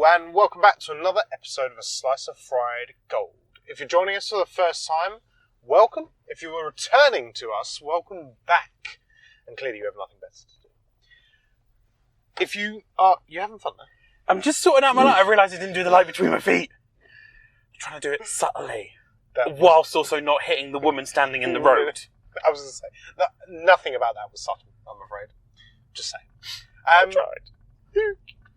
Hello, and welcome back to another episode of A Slice of Fried Gold. If you're joining us for the first time, welcome. If you are returning to us, welcome back. And clearly you have nothing better to do. If you are... You having fun there? I'm just sorting out my light. I realised I didn't do the light between my feet. I'm trying to do it subtly. Whilst also not hitting the woman standing in the road. I was going to say, nothing about that was subtle, I'm afraid. Just saying. I tried.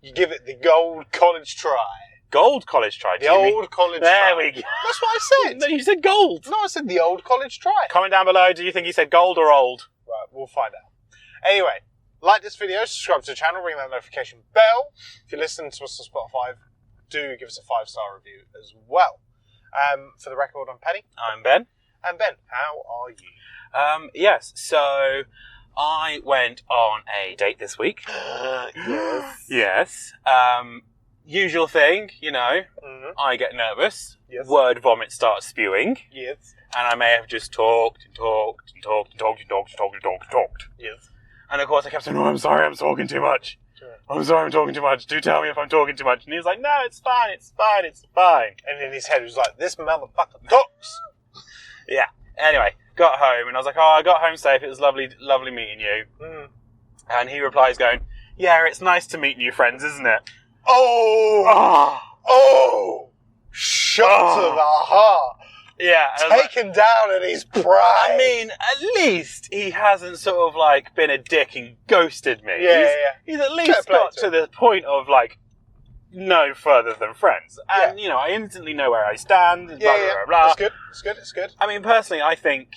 You give it the gold college try. Gold college try? The old college try. There we go. That's what I said. No, you said gold. No, I said the old college try. Comment down below, do you think he said gold or old? Right, we'll find out. Anyway, like this video, subscribe to the channel, ring that notification bell. If you're listening to us on Spotify, do give us a 5-star review as well. For the record, I'm Paddy. I'm Ben. And Ben, how are you? Yes, so I went on a date this week. Yes. Usual thing, you know, I get nervous. Yes. Word vomit starts spewing. Yes. And I may have just talked. Yes. And of course I kept saying, oh, I'm sorry, I'm talking too much. Sure. I'm sorry, I'm talking too much. Do tell me if I'm talking too much. And he was like, no, it's fine. And in his head he was like, this motherfucker talks. Yeah. Anyway, got home and I was like, oh, I got home safe. It was lovely meeting you. And he replies going, yeah, it's nice to meet new friends, isn't it? Shot to the heart. Yeah. Taken down in his pride. I mean, at least he hasn't sort of like been a dick and ghosted me. He's at least got to the point of like, no further than friends. And, you know, I instantly know where I stand. Blah, blah, blah. It's good. I mean, personally, I think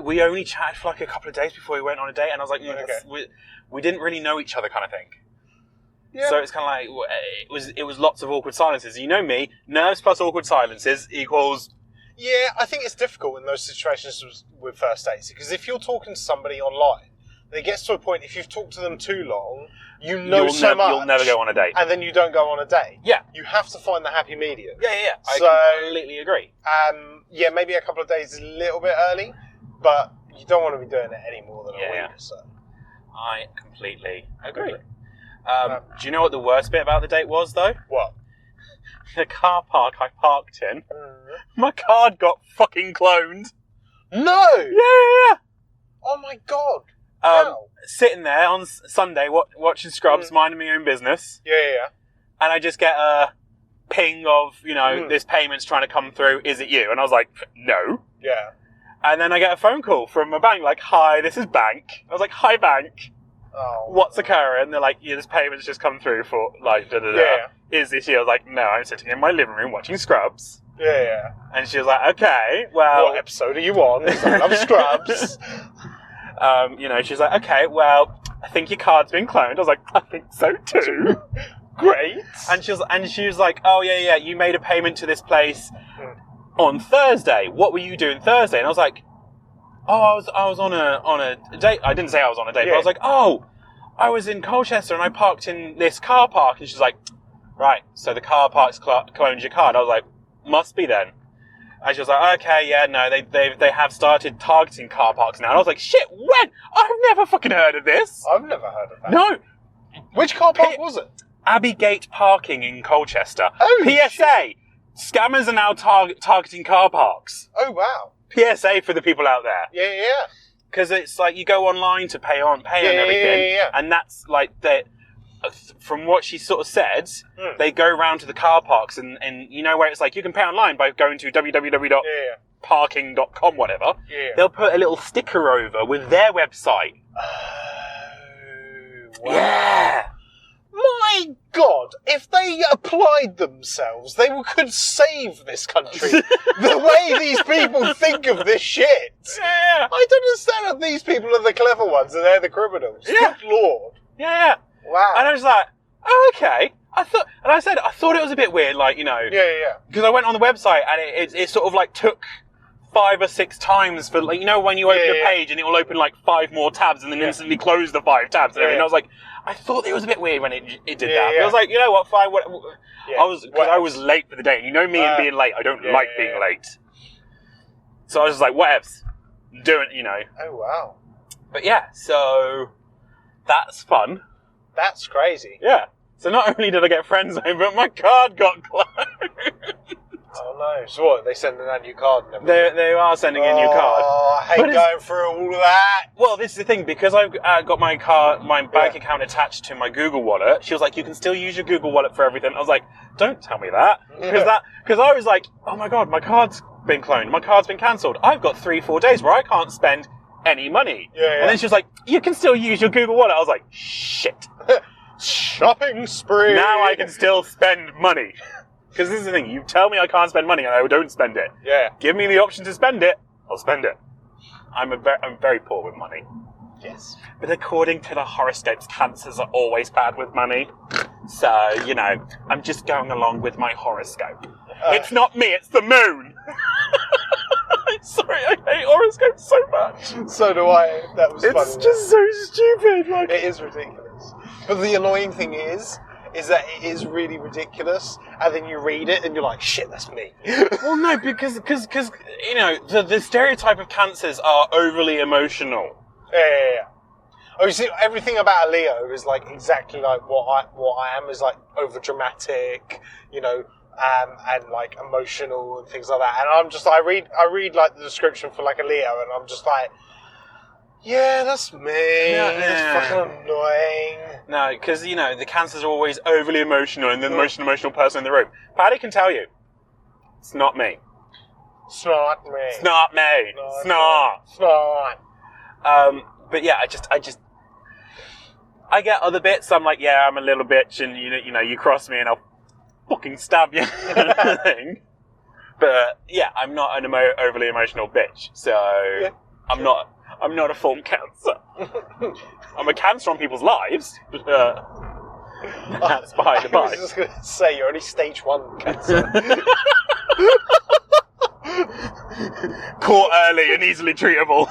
we only chatted for like a couple of days before we went on a date, and I was like, we didn't really know each other kind of thing. Yeah. So it's kind of like, it was lots of awkward silences. You know me, nerves plus awkward silences equals... Yeah, I think it's difficult in those situations with first dates, because if you're talking to somebody online, it gets to a point, if you've talked to them too long, you know so much. You'll never go on a date. And then you don't go on a date. Yeah. You have to find the happy medium. Yeah. I completely agree. Yeah, maybe a couple of days is a little bit early, but you don't want to be doing it any more than a week or so. I completely agree. Do you know what the worst bit about the date was, though? What? The car park I parked in, my card got fucking cloned. No! Yeah. Oh my god. Sitting there on Sunday watching Scrubs, minding my own business. Yeah. And I just get a ping of, you know, this payment's trying to come through, is it you? And I was like, no. Yeah. And then I get a phone call from a bank like, hi, this is bank. I was like, hi bank. Oh. What's occurring? And they're like, yeah, this payment's just come through for like, da-da-da. Yeah. Is this you? I was like, no, I'm sitting in my living room watching Scrubs. Yeah. And she was like, okay, well... What episode are you on? I love Scrubs. You know, she's like, okay, well, I think your card's been cloned. I was like, I think so too. Great. And she was like, oh yeah, you made a payment to this place on Thursday. What were you doing Thursday? And I was like, oh, I was on a date. I didn't say I was on a date, but I was like, oh, I was in Colchester and I parked in this car park. And she's like, right, so the car park's cloned your card. I was like, must be then. And she was like, okay, yeah, no, they have started targeting car parks now. And I was like, shit, when? I've never fucking heard of this. I've never heard of that. No. Which car park was it? Abbey Gate Parking in Colchester. Oh, PSA, shit. Scammers are now targeting car parks. Oh, wow. PSA for the people out there. Yeah. Because it's like you go online to pay and everything. Yeah. And that's like from what she sort of said, they go around to the car parks and you know where it's like you can pay online by going to www.parking.com, whatever. Yeah. They'll put a little sticker over with their website. Oh, wow. Yeah. My God, if they applied themselves, they could save this country. The way these people think of this shit. Yeah. I don't understand how these people are the clever ones and they're the criminals. Yeah. Good Lord. Yeah. Wow. And I was like, oh, okay. I thought it was a bit weird, like, you know. Yeah. Because I went on the website and it sort of like took 5 or 6 times for, like, you know, when you open a page and it will open like 5 more tabs and then instantly close the 5 tabs and everything. I was like, I thought it was a bit weird when it did that. But I was like, you know what, fine. I was late for the day. And you know me and being late. I don't like being late. So I was just like, whatevs. Doing, you know. Oh, wow. But yeah, so that's fun. That's crazy. Yeah. So not only did I get friend zoned, but my card got cloned. Oh no! So what? They send a new card and everything? They are sending a new card. Oh, I hate going through all of that. Well, this is the thing, because I've got my bank account attached to my Google Wallet. She was like, "You can still use your Google Wallet for everything." I was like, "Don't tell me that," because I was like, "Oh my god, my card's been cloned. My card's been cancelled. I've got 3-4 days where I can't spend any money." Yeah. And then she was like, "You can still use your Google Wallet." I was like, "Shit." Shopping spree. Now I can still spend money. Because this is the thing, you tell me I can't spend money and I don't spend it. Yeah. Give me the option to spend it, I'll spend it. I'm very poor with money. Yes. But according to the horoscopes, cancers are always bad with money. So, I'm just going along with my horoscope. It's not me, it's the moon. Sorry, I hate horoscopes so much. So do I. That was funny. It's just so stupid. It is ridiculous. But the annoying thing is that it is really ridiculous, and then you read it and you're like, shit, that's me. Well, no, because the stereotype of cancers are overly emotional. Yeah. Oh, you see, everything about a Leo is like exactly like what I am, is like over dramatic, and like emotional and things like that. And I'm just, I read like the description for like a Leo, and I'm just like, yeah, that's me. It's fucking annoying. No, because, the cancers are always overly emotional, and they're the most emotional person in the room. Paddy can tell you, it's not me. It's not me. It's not me. It's not. It's not. But yeah, I get other bits. I'm like, yeah, I'm a little bitch, and you cross me and I'll fucking stab you. But yeah, I'm not an overly emotional bitch, so I'm not a full cancer. I'm a cancer on people's lives, but that's by the by. I was just going to say, you're only stage 1 cancer. Caught early and easily treatable.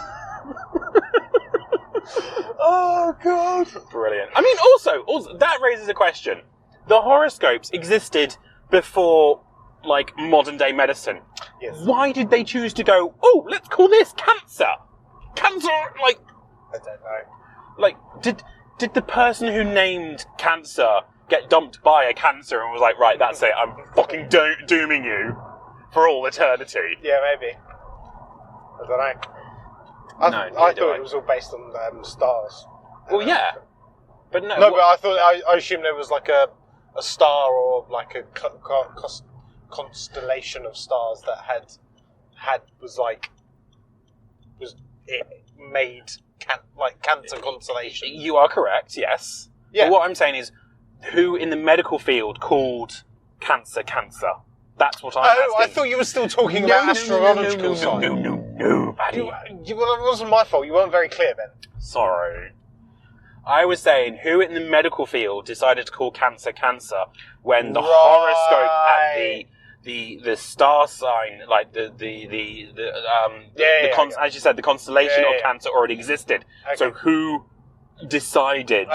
Oh, God. Brilliant. I mean, also, that raises a question. The horoscopes existed before, like, modern-day medicine. Yes. Why did they choose to go, oh, let's call this cancer? Cancer, like... I don't know. Like, did the person who named cancer get dumped by a cancer and was like, right, that's it, I'm fucking dooming you for all eternity? Yeah, maybe. I don't know. I thought it was all based on stars. Well, yeah. But no. No, but I assumed there was like a star or like a constellation of stars that made cancer constellation. You are correct, yes. Yeah. But what I'm saying is, who in the medical field called cancer? That's what I'm asking. I thought you were still talking about astrological signs. No, Paddy. Well, it wasn't my fault. You weren't very clear then. Sorry. I was saying, who in the medical field decided to call cancer when the horoscope and the star sign, like as you said, the constellation of cancer already existed. Okay. So who decided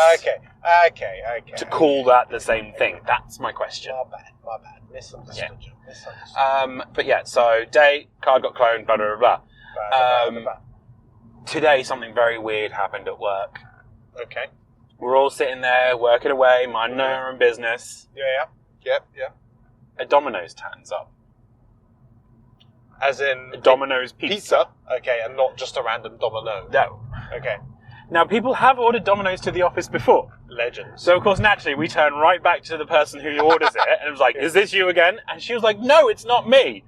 to call that the same thing? That's my question. My bad. Misunderstood you. But yeah, so day, card got cloned, blah, blah, blah, blah. Today, something very weird happened at work. Okay. We're all sitting there, working away, minding our own business. Yeah. A Domino's turns up. As in... A Domino's pizza. Okay, and not just a random Domino. No. Okay. Now, people have ordered Domino's to the office before. Legend. So, of course, naturally, we turn right back to the person who orders it, and it was like, is this you again? And she was like, no, it's not me.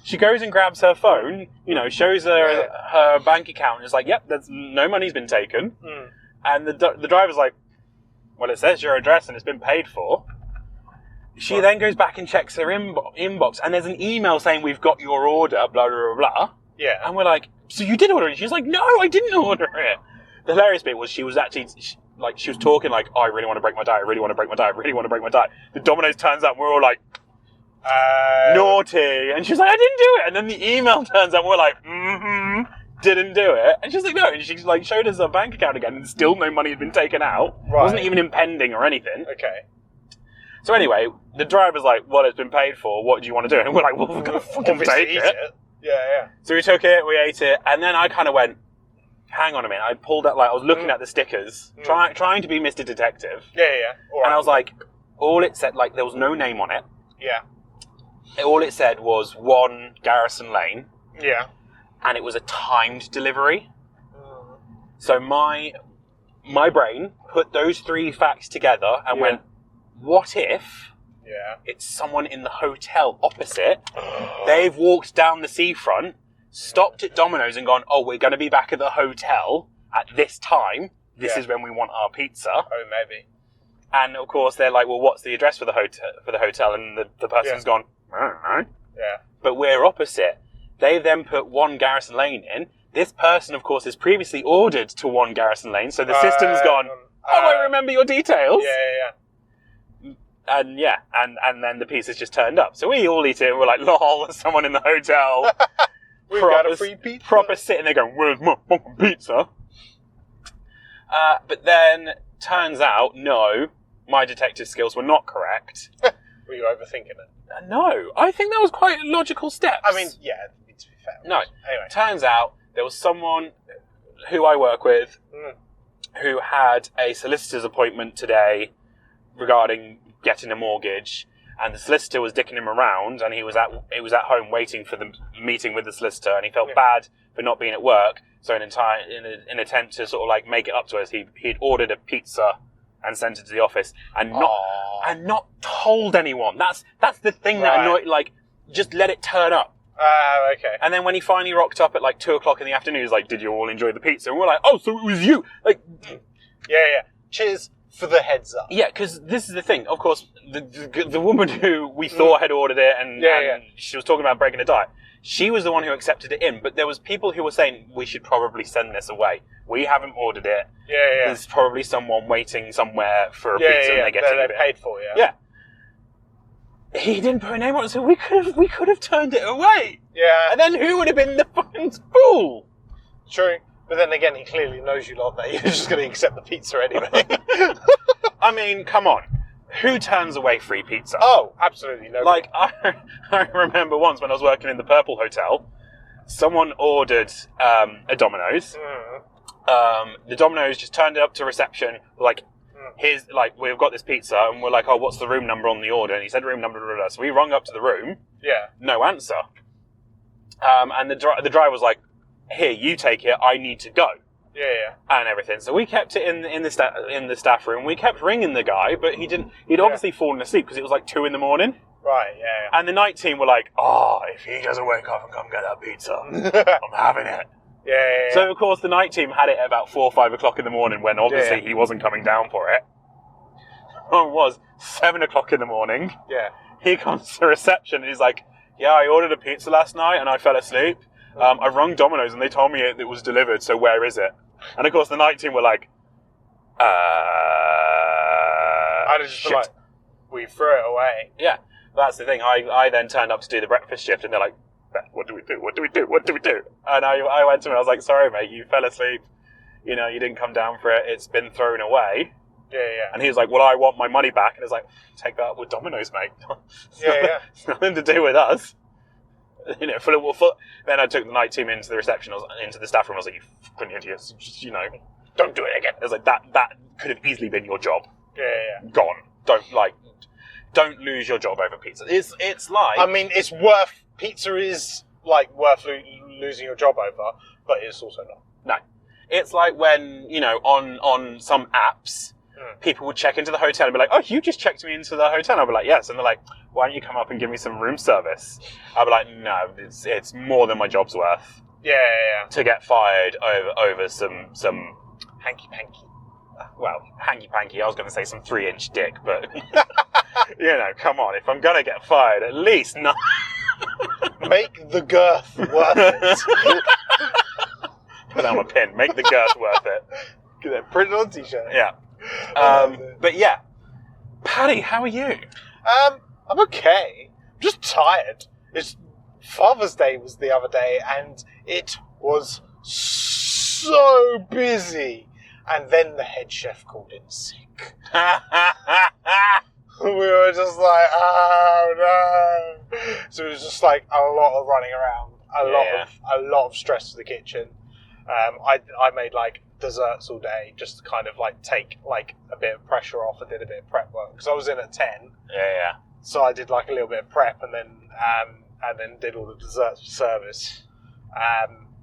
She goes and grabs her phone, shows her bank account, and is like, yep, there's no money's been taken. Mm. And the driver's like, well, it says your address and it's been paid for. She then goes back and checks her inbox, and there's an email saying, we've got your order, blah, blah, blah, blah. Yeah. And we're like, so you did order it? She's like, no, I didn't order it. The hilarious bit was she was talking like, oh, I really want to break my diet, I really want to break my diet, I really want to break my diet. The Domino's turns up and we're all like, naughty. And she's like, I didn't do it. And then the email turns up and we're like, didn't do it. And she's like, no. And she showed us her bank account again and still no money had been taken out. Right. It wasn't even impending or anything. Okay. So anyway, the driver's like, well, it's been paid for, what do you want to do? And we're like, well, we're going to fucking take it. Yeah. So we took it, we ate it, and then I kind of went, hang on a minute. I pulled out, I was looking at the stickers, trying to be Mr. Detective. Yeah. All right. And I was like, all it said, like, there was no name on it. Yeah. All it said was 1 Garrison Lane. Yeah. And it was a timed delivery. So my brain put those 3 facts together and went, what if it's someone in the hotel opposite? They've walked down the seafront, stopped at Domino's and gone, oh, we're going to be back at the hotel at this time. This is when we want our pizza. Oh, maybe. And of course they're like, well, what's the address for the hotel? And the person's gone, I don't know. Yeah. But we're opposite. They then put 1 Garrison Lane in. This person, of course, has previously ordered to 1 Garrison Lane, so the system's gone, I remember your details. Yeah. And and then the pizza's just turned up. So we all eat it and we're like, lol, there's someone in the hotel. We've got a free pizza. Proper sitting there going, where's my fucking pizza? But then, turns out, no, my detective skills were not correct. Were you overthinking it? No, I think that was quite logical steps. I mean, yeah, to be fair. No. Anyway. Turns out, there was someone who I work with who had a solicitor's appointment today regarding getting a mortgage, and the solicitor was dicking him around, and he was at home waiting for the meeting with the solicitor, and he felt bad for not being at work. So in an attempt to sort of like make it up to us, he'd ordered a pizza and sent it to the office, and not told anyone. That's the thing that annoyed. Like, just let it turn up. Okay. And then when he finally rocked up at like 2:00 in the afternoon, he was like, "Did you all enjoy the pizza?" And we're like, "Oh, so it was you!" Like, yeah. Cheers for the heads up. Yeah, because this is the thing. Of course, the woman who we thought had ordered it, and she was talking about breaking a diet. She was the one who accepted it in, but there was people who were saying we should probably send this away. We haven't ordered it. Yeah. There's probably someone waiting somewhere for a pizza, and they're getting it. Paid for, Yeah. He didn't put a name on it, so we could have turned it away. Yeah. And then who would have been the fucking fool? True. But then again, he clearly knows you lot that you're just going to accept the pizza anyway. I mean, come on. Who turns away free pizza? Oh, absolutely no. Like, I remember once when I was working in the Purple Hotel, someone ordered a Domino's. The Domino's just turned it up to reception, like, here's, like, we've got this pizza, and we're like, oh, what's the room number on the order? And he said room number, so we rung up to the room. Yeah. No answer. And the driver was like, here, you take it, I need to go. Yeah. And everything. So we kept it in the staff room. We kept ringing the guy, but he'd obviously fallen asleep because it was like 2 a.m. Right, yeah. And the night team were like, oh, if he doesn't wake up and come get that pizza, I'm having it. Yeah. So, of course, the night team had it at about 4 or 5 o'clock in the morning when obviously he wasn't coming down for it. It was 7 o'clock in the morning. Yeah. He comes to reception and he's like, yeah, I ordered a pizza last night and I fell asleep. I rung Domino's and they told me it was delivered, so where is it? And, of course, the night team were like, I'd just be like, we threw it away. Yeah, that's the thing. I then turned up to do the breakfast shift and they're like, what do we do? What do we do? What do we do? And I went to him and I was like, sorry, mate, you fell asleep. You know, you didn't come down for it. It's been thrown away. Yeah. And he was like, well, I want my money back. And I was like, take that up with Domino's, mate. It's nothing to do with us. You know, then I took the night team into the reception, into the staff room. I was like, you fucking idiots, you know, don't do it again. I was like, that could have easily been your job. Yeah. Gone. Don't lose your job over pizza. It's like, I mean, pizza is like worth losing your job over, but it's also not. No. It's like when, you know, on some apps, people would check into the hotel and be like, oh, you just checked me into the hotel. I'll be like, yes. And they're like, why don't you come up and give me some room service? I'll be like, no, it's more than my job's worth. Yeah. To get fired over some hanky-panky. Well, hanky-panky, I was going to say some 3-inch dick, but, you know, come on. If I'm going to get fired, at least not. Make the girth worth it. Put on a pin. Make the girth worth it. Get that printed on a t-shirt. Yeah. But yeah. Paddy, how are you? I'm okay. I'm just tired. Father's Day was the other day, and it was so busy. And then the head chef called in sick. We were just like, oh no. So it was just like a lot of running around, a lot of stress to the kitchen. I made like desserts all day just to kind of like take like a bit of pressure off. I did a bit of prep work because I was in at 10. Yeah. So I did like a little bit of prep and then did all the desserts for service.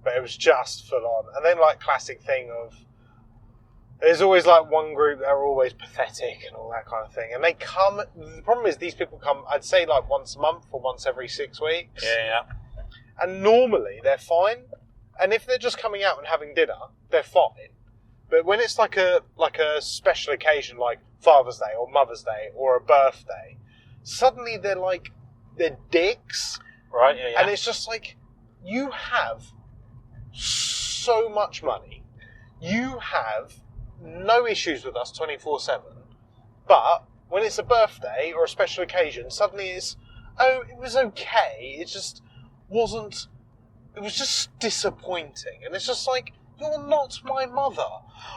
But it was just full on. And then like classic thing of, there's always like one group that are always pathetic and all that kind of thing. And they come, the problem is these people come, I'd say like once a month or once every 6 weeks. Yeah. And normally they're fine. And if they're just coming out and having dinner, they're fine. But when it's like a special occasion like Father's Day or Mother's Day or a birthday, suddenly they're dicks. Right, yeah. And it's just like, you have so much money. You have no issues with us 24/7. But when it's a birthday or a special occasion, suddenly it's, oh, it was okay. It just wasn't, it was just disappointing. And it's just like, you're not my mother.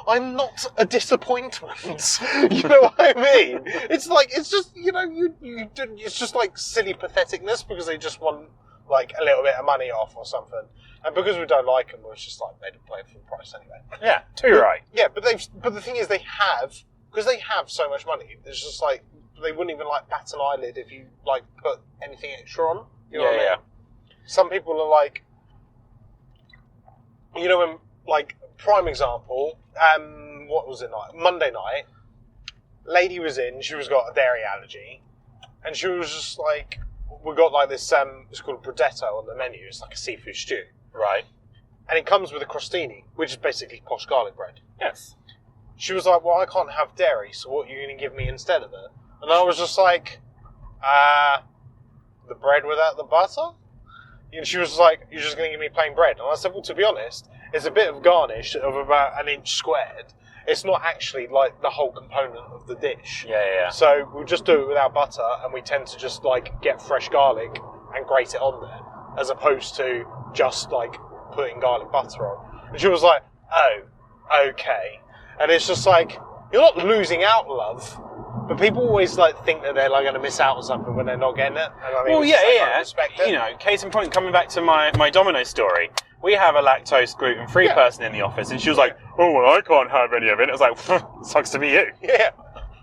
I'm not a disappointment. You know what I mean? It's like, it's just, you know, it's just like silly patheticness because they just want like a little bit of money off or something. And because we don't like them, it's just like they didn't play it full price anyway. Yeah, too right. Yeah, but the thing is, because they have so much money, it's just like they wouldn't even like bat an eyelid if you like put anything extra on. You know what I mean? Some people are like, you know, when like prime example, what was it like Monday night? Lady was in, she was got a dairy allergy, and she was just like, we got like this it's called bruschetta on the menu. It's like a seafood stew. Right. And it comes with a crostini, which is basically posh garlic bread. Yes. She was like, well, I can't have dairy, so what are you going to give me instead of it? And I was just like, the bread without the butter? And she was like, you're just going to give me plain bread? And I said, well, to be honest, it's a bit of garnish of about an inch squared. It's not actually like the whole component of the dish. Yeah. So we'll just do it without butter, and we tend to just like get fresh garlic and grate it on there, as opposed to just like putting garlic butter on. And she was like, oh, okay. And it's just like, you're not losing out, love. But people always like think that they're like going to miss out on something when they're not getting it. And I mean, well, I respect it. You know, case in point, coming back to my Domino's story, we have a lactose gluten-free person in the office, and she was like, oh, well, I can't have any of it. I was like, sucks to be you. Yeah.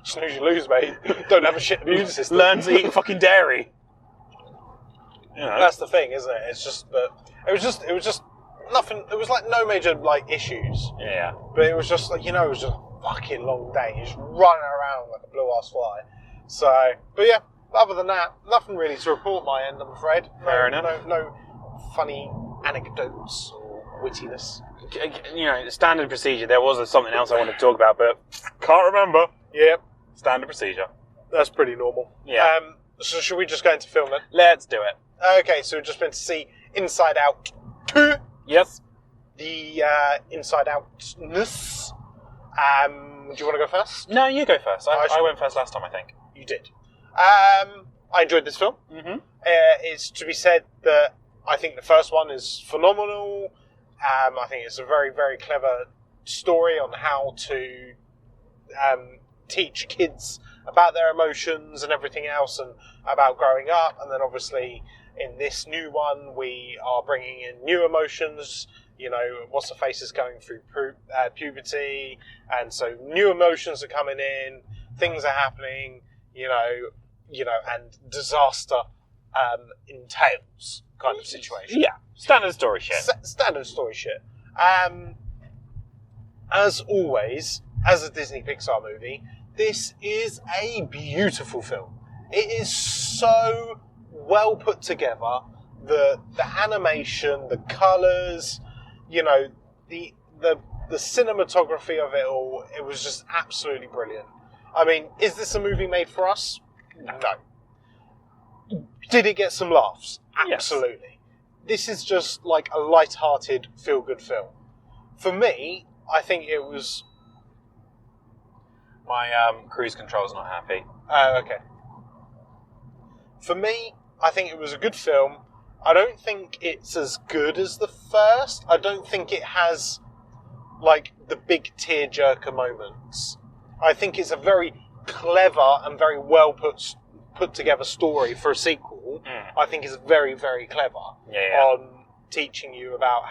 Snooze, you lose, mate. Don't have a shit immune system. Learn to eat fucking dairy. You know. That's the thing, isn't it? It's just that it was just nothing. It was like no major like issues. Yeah. But it was just like, you know, it was just a fucking long day. You're just running around like a blue ass fly. So, but yeah, other than that, nothing really to report my end, I'm afraid. Fair enough. No funny anecdotes or wittiness. You know, standard procedure. There was something else I wanted to talk about, but can't remember. Yep. Standard procedure. That's pretty normal. Yeah. So should we just go into film then? Let's do it. Okay, so we've just been to see Inside Out 2. Yes. The Inside Outness. Do you want to go first? No, you go first. I went first last time, I think. You did. I enjoyed this film. Mm-hmm. It's to be said that I think the first one is phenomenal. I think it's a very, very clever story on how to teach kids about their emotions and everything else, and about growing up. And then obviously in this new one, we are bringing in new emotions. You know, what's the face is going through puberty, and so new emotions are coming in, things are happening, you know, and disaster entails kind of situation. Yeah, standard story shit. Standard story shit. As always, as a Disney Pixar movie, this is a beautiful film. It is so well put together. The animation, the colours, you know, the cinematography of it all, it was just absolutely brilliant. I mean, is this a movie made for us? No. Did it get some laughs? Absolutely. Yes. This is just like a light-hearted, feel-good film. For me, I think it was... My cruise control's not happy. Oh, okay. For me, I think it was a good film. I don't think it's as good as the first. I don't think it has, like, the big tearjerker moments. I think it's a very clever and very well put together story for a sequel. I think it's very, very clever teaching you about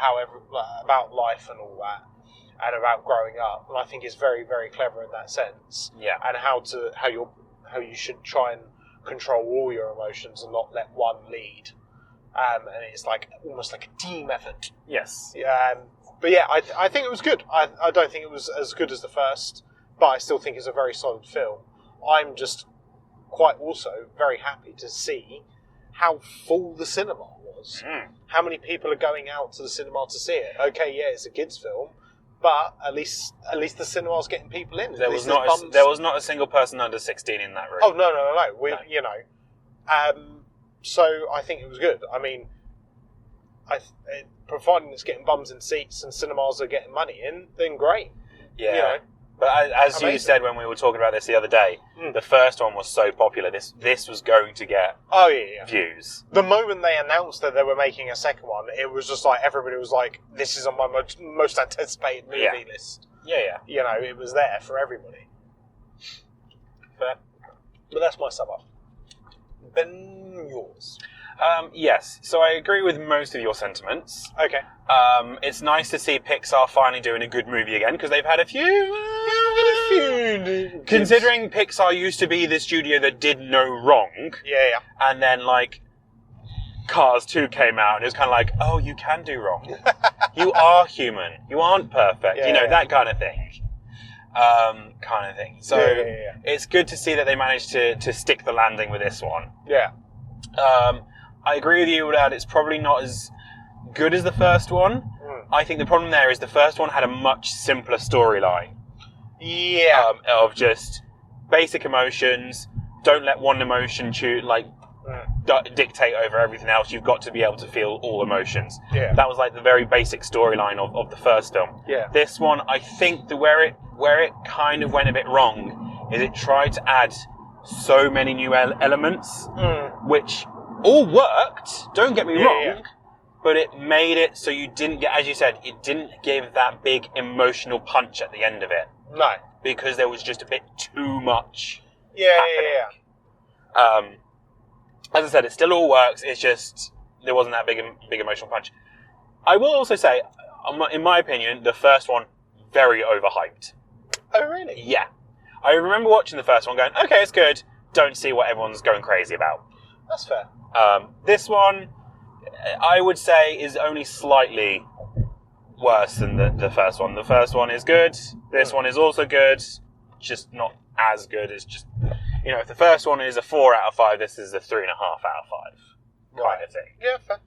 about life and all that, and about growing up. And I think it's very, very clever in that sense. Yeah. And how you should try and control all your emotions and not let one lead. And it's like almost like a team effort. Yes. But yeah, I think it was good. I don't think it was as good as the first, but I still think it's a very solid film. I'm just quite also very happy to see how full the cinema was. How many people are going out to the cinema to see it? Okay, yeah, it's a kids' film, but at least the cinema's getting people in. There was not a single person under 16 in that room. Oh no. You know, so I think it was good. I mean, providing it's getting bums in seats and cinemas are getting money in, then great. Yeah. You know, but as amazing. you said when we were talking about this the other day, the first one was so popular. This was going to get views. The moment they announced that they were making a second one, it was just like everybody was like, "This is on my most anticipated movie list." Yeah. You know, it was there for everybody. Fair. But that's my sum up. Ben, yours. Yes, so I agree with most of your sentiments. Okay. It's nice to see Pixar finally doing a good movie again, because they've had a few... Considering Pixar used to be the studio that did no wrong. Yeah. And then, like, Cars 2 came out, and it was kind of like, oh, you can do wrong. You are human. You aren't perfect. That kind of thing. So, it's good to see that they managed to stick the landing with this one. Yeah. I agree with you that it's probably not as good as the first one. I think the problem there is the first one had a much simpler storyline. Yeah. Of just basic emotions. Don't let one emotion dictate over everything else. You've got to be able to feel all emotions. Yeah. That was like the very basic storyline of the first film. Yeah. This one, I think where it kind of went a bit wrong is it tried to add so many new elements, which all worked, don't get me wrong, but it made it so you didn't get, as you said, it didn't give that big emotional punch at the end of it. No. Because there was just a bit too much happening. As I said, it still all works, it's just there wasn't that big emotional punch. I will also say, in my opinion, the first one, very overhyped. Oh, really? Yeah. I remember watching the first one going, okay, it's good, don't see what everyone's going crazy about. That's fair. This one, I would say, is only slightly worse than the first one. The first one is good. This one is also good. Just not as good. It's just, if the first one is a 4 out of 5, this is a 3.5 out of 5 kind of thing. Yeah, fair.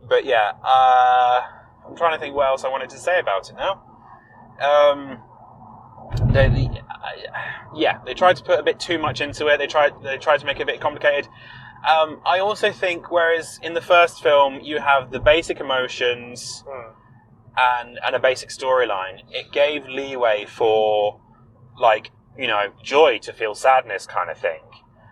But yeah, I'm trying to think what else I wanted to say about it now. They tried to put a bit too much into it. They tried to make it a bit complicated. I also think, whereas in the first film you have the basic emotions and a basic storyline, it gave leeway for, joy to feel sadness kind of thing.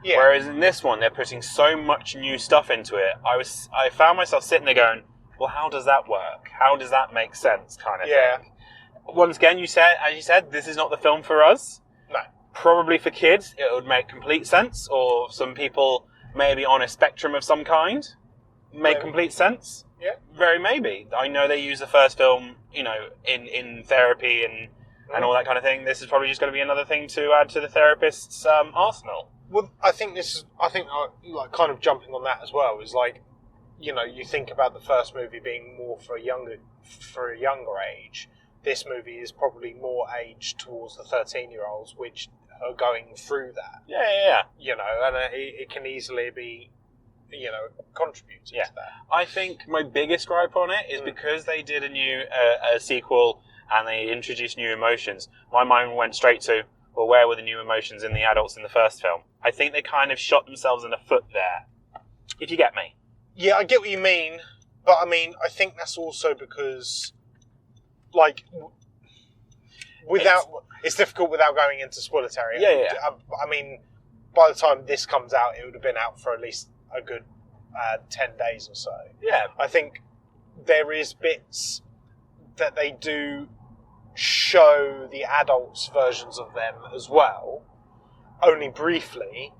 Yeah. Whereas in this one, they're putting so much new stuff into it. I found myself sitting there going, well, how does that work? How does that make sense kind of thing? Once again, as you said, this is not the film for us. No. Probably for kids, it would make complete sense, or some people maybe on a spectrum of some kind make complete sense. Yeah. Very maybe. I know they use the first film, in therapy and all that kind of thing. This is probably just going to be another thing to add to the therapist's arsenal. Well, I think kind of jumping on that as well is like, you think about the first movie being more for a younger age. This movie is probably more aged towards the 13-year-olds, which are going through that. Yeah. And it can easily be, contributing to that. I think my biggest gripe on it is because they did a sequel and they introduced new emotions, my mind went straight to, well, where were the new emotions in the adults in the first film? I think they kind of shot themselves in the foot there, if you get me. Yeah, I get what you mean, but I think that's also because, it's difficult without going into spoiler territory. Yeah. By the time this comes out, it would have been out for at least a good 10 days or so. Yeah. I think there is bits that they do show the adults' versions of them as well, only briefly,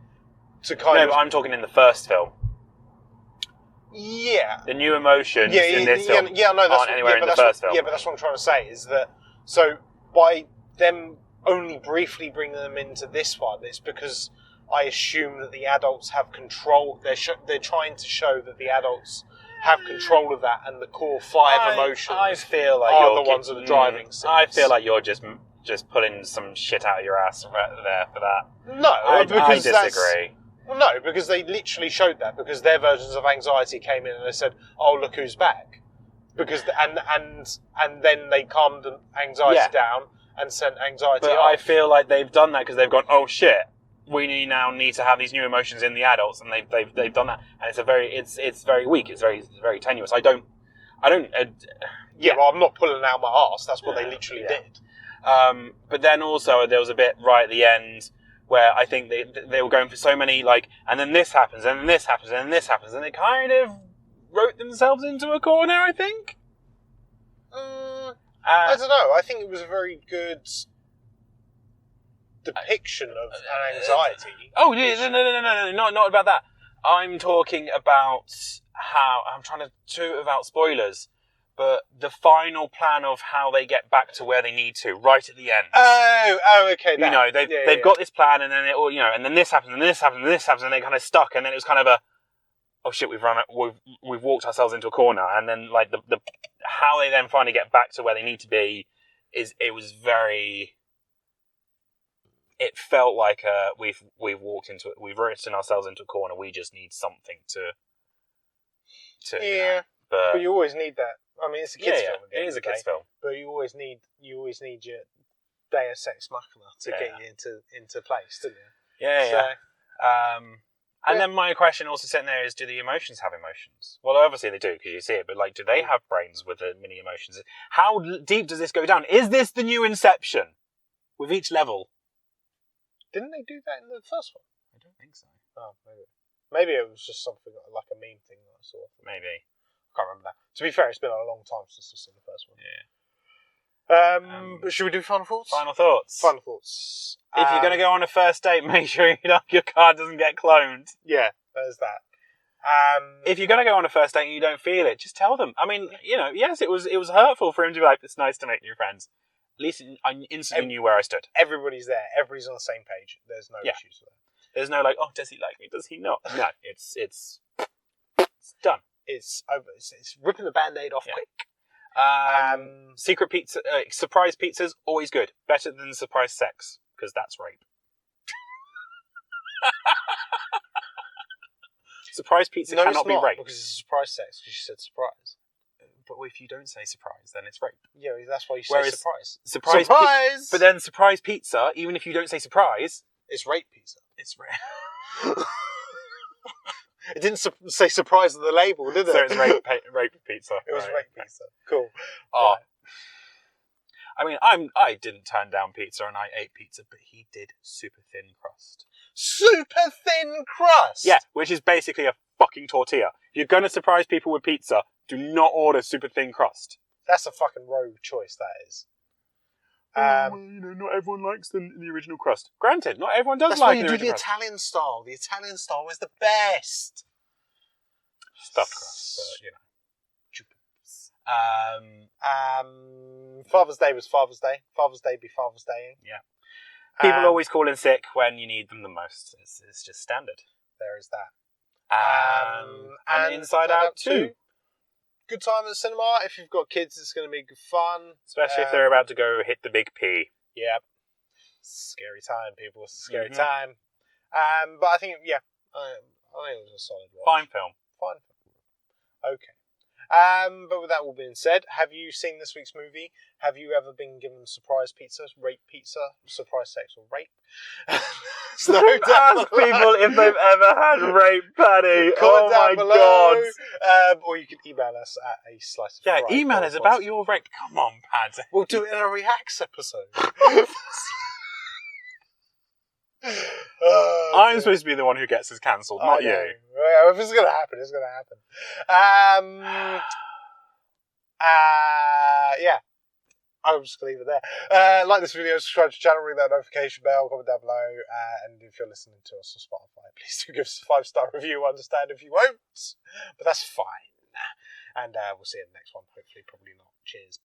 to kind of... No, but I'm talking in the first film. Yeah. The new emotions in this film aren't anywhere in the first film. Yeah, but that's what I'm trying to say, is that, so by them only briefly bringing them into this one, it's because I assume that the adults have control. They're trying to show that the adults have control of that, and the core five emotions I feel like are the ones that are driving things. I feel like you're just pulling some shit out of your ass right there for that. No, I Well, disagree. no, because they literally showed that, because their versions of anxiety came in and they said, "Oh, look who's back," because and then they calmed anxiety down and sent anxiety. But off. I feel like they've done that because they've gone, "Oh shit, we now need to have these new emotions in the adults," and they've done that, and it's very weak. It's very tenuous. I don't. Well, I'm not pulling out my arse. That's what they literally did. But then also there was a bit right at the end where I think they were going for so many, like, and then this happens, and then this happens, and then this happens, and they kind of wrote themselves into a corner, I think. I don't know. I think it was a very good depiction of an anxiety. Oh, no, not about that. I'm talking about how, I'm trying to without spoilers, but the final plan of how they get back to where they need to, right at the end. Oh, okay. You know, they've got this plan, and then it all, you know, and then this happens, and this happens, and this happens, and they're kind of stuck, and then it was kind of a, oh shit, we've walked ourselves into a corner, and then like the how they then finally get back to where they need to be it was very. It felt like we've walked into it. We've written ourselves into a corner. We just need something to. Yeah, you know, but you always need that. I mean, it's a kids' film. It is a kids' film. But you always need your Deus Ex Machina to get you into place, don't you? Yeah. And then my question also sitting there is, do the emotions have emotions? Well, obviously they do, because you see it, but like, do they have brains with the mini emotions? How deep does this go down? Is this the new Inception? With each level? Didn't they do that in the first one? I don't think so. Oh, maybe. Maybe it was just something like a meme thing that I saw. Maybe. I can't remember that. To be fair, it's been a long time since I've seen the first one. Yeah. But should we do final thoughts? Final thoughts. Final thoughts. If you're going to go on a first date, make sure your card doesn't get cloned. Yeah, there's that. If you're going to go on a first date and you don't feel it, just tell them. I mean, you know, yes, it was hurtful for him to be like, it's nice to make new friends. At least I instantly knew where I stood. Everybody's there. Everybody's on the same page. There's no issues with that. There's no like, oh, does he like me? Does he not? No, it's done. It's over. It's ripping the Band-Aid off quick. Secret pizza, surprise pizza's always good. Better than surprise sex, because that's rape. Surprise pizza cannot be rape. Because it's a surprise sex, because you said surprise. But if you don't say surprise, then it's rape. Yeah, that's why you say surprise. Surprise! But then surprise pizza, even if you don't say surprise... It's rape pizza. It's rape. It didn't say surprise on the label, did it? So it's rape pizza. It was rape pizza. Cool. Oh. Right. I mean, I didn't turn down pizza and I ate pizza, but he did super thin crust. Super thin crust? Yeah, which is basically a fucking tortilla. If you're going to surprise people with pizza, do not order super thin crust. That's a fucking rogue choice, that is. Well, you know, not everyone likes the original crust. Granted, not everyone does like the original crust. That's why you do the crust. Italian style. The Italian style is the best. Stuffed crust, but, you know. Father's Day was Father's Day. Father's Day be Father's Day. Yeah. People always call in sick when you need them the most. It's just standard. There is that. And Inside Out 2. Good time at the cinema. If you've got kids, it's going to be good fun. Especially if they're about to go hit the big P. Yeah. Scary time, people. It's a scary time. But I think, I think it was a solid watch. Fine film. Okay. But with that all being said, have you seen this week's movie? Have you ever been given surprise pizza, rape pizza, surprise sex, or rape? So ask people if they've ever had rape, Paddy. Comment down below. God. Or you can email us at a slice of fried. Email us about your rape. Come on, Paddy. We'll do it in a reacts episode. I'm supposed to be the one who gets us cancelled, not you. Well, if it's going to happen, it's going to happen. Yeah. I'm just going to leave it there. Like this video, subscribe to the channel, ring that notification bell, comment down below, and if you're listening to us on Spotify, please do give us a 5-star review. I understand if you won't, but that's fine. And we'll see you in the next one. Hopefully, probably not. Cheers.